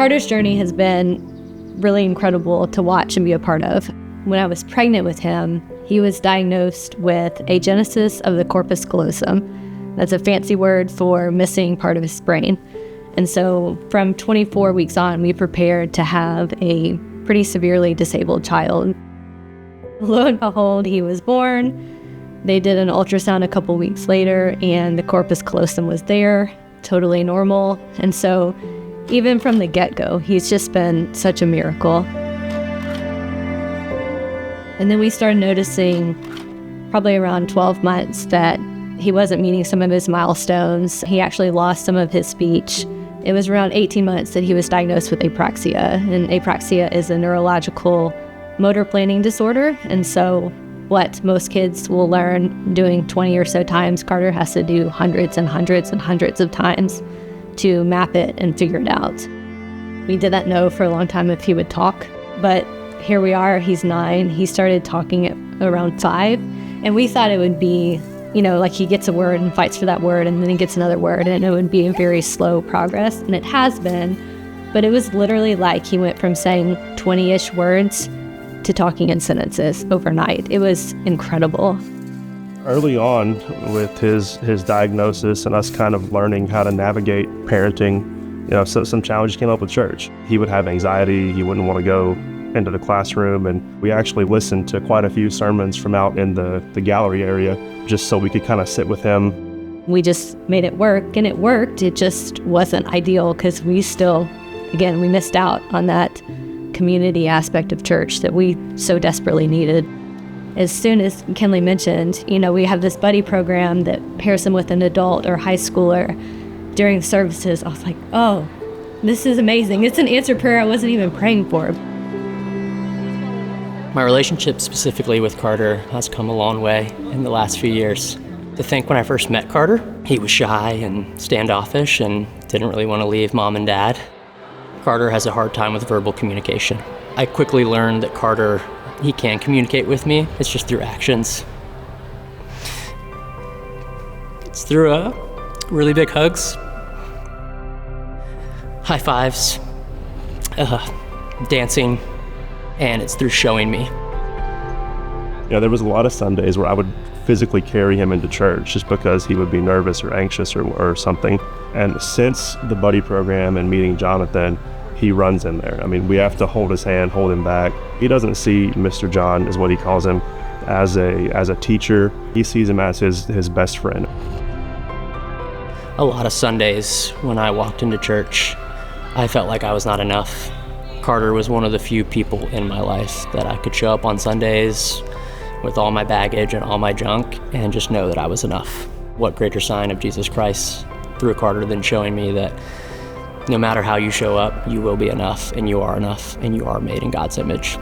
Carter's journey has been really incredible to watch and be a part of. When I was pregnant with him, he was diagnosed with agenesis of the corpus callosum. That's a fancy word for missing part of his brain. And so from 24 weeks on, we prepared to have a pretty severely disabled child. Lo and behold, he was born. They did an ultrasound a couple weeks later, and the corpus callosum was there, totally normal. And so even from the get-go, he's just been such a miracle. And then we started noticing probably around 12 months that he wasn't meeting some of his milestones. He actually lost some of his speech. It was around 18 months that he was diagnosed with apraxia. And apraxia is a neurological motor planning disorder. And so what most kids will learn doing 20 or so times, Carter has to do hundreds and hundreds and hundreds of times to map it and figure it out. We didn't know for a long time if he would talk, but here we are, he's 9. He started talking at around 5, and we thought it would be, like he gets a word and fights for that word, and then he gets another word, and it would be a very slow progress, and it has been, but it was literally like he went from saying 20-ish words to talking in sentences overnight. It was incredible. Early on with his diagnosis and us kind of learning how to navigate parenting, so some challenges came up with church. He would have anxiety, he wouldn't want to go into the classroom, and we actually listened to quite a few sermons from out in the gallery area just so we could kind of sit with him. We just made it work, and it worked. It just wasn't ideal because we missed out on that community aspect of church that we so desperately needed. As soon as Kenley mentioned, we have this buddy program that pairs him with an adult or high schooler during services. I was like, oh, this is amazing. It's an answered prayer I wasn't even praying for. My relationship specifically with Carter has come a long way in the last few years. To think when I first met Carter, he was shy and standoffish and didn't really want to leave mom and dad. Carter has a hard time with verbal communication. I quickly learned that Carter, he can communicate with me. It's just through actions. It's through really big hugs, high fives, dancing, and it's through showing me. There was a lot of Sundays where I would physically carry him into church just because he would be nervous or anxious or something. And since the buddy program and meeting Jonathan, he runs in there. We have to hold his hand, hold him back. He doesn't see Mr. John, is what he calls him, as a teacher. He sees him as his best friend. A lot of Sundays when I walked into church, I felt like I was not enough. Carter was one of the few people in my life that I could show up on Sundays with all my baggage and all my junk and just know that I was enough. What greater sign of Jesus Christ through Carter than showing me that no matter how you show up, you will be enough, and you are made in God's image.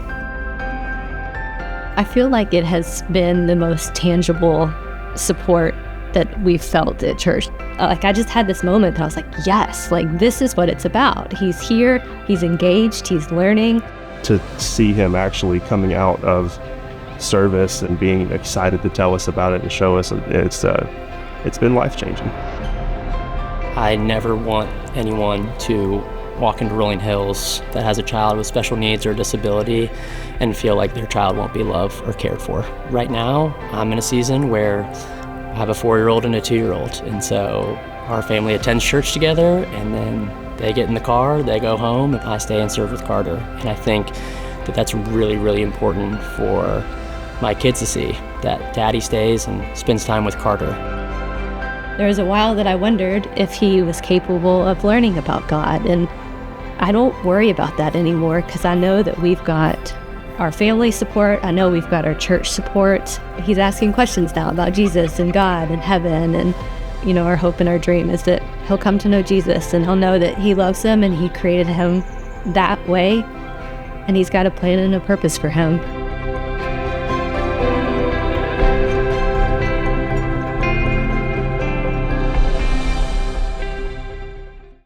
I feel like it has been the most tangible support that we've felt at church. I just had this moment that I was like, yes, this is what it's about. He's here, he's engaged, he's learning. To see him actually coming out of service and being excited to tell us about it and show us, it's been life-changing. I never want anyone to walk into Rolling Hills that has a child with special needs or disability and feel like their child won't be loved or cared for. Right now, I'm in a season where I have a 4-year-old and a 2-year-old, and so our family attends church together, and then they get in the car, they go home, and I stay and serve with Carter. And I think that that's really, really important for my kids to see, that Daddy stays and spends time with Carter. There was a while that I wondered if he was capable of learning about God, and I don't worry about that anymore because I know that we've got our family support. I know we've got our church support. He's asking questions now about Jesus and God and heaven, and our hope and our dream is that he'll come to know Jesus and he'll know that he loves him and he created him that way, and he's got a plan and a purpose for him.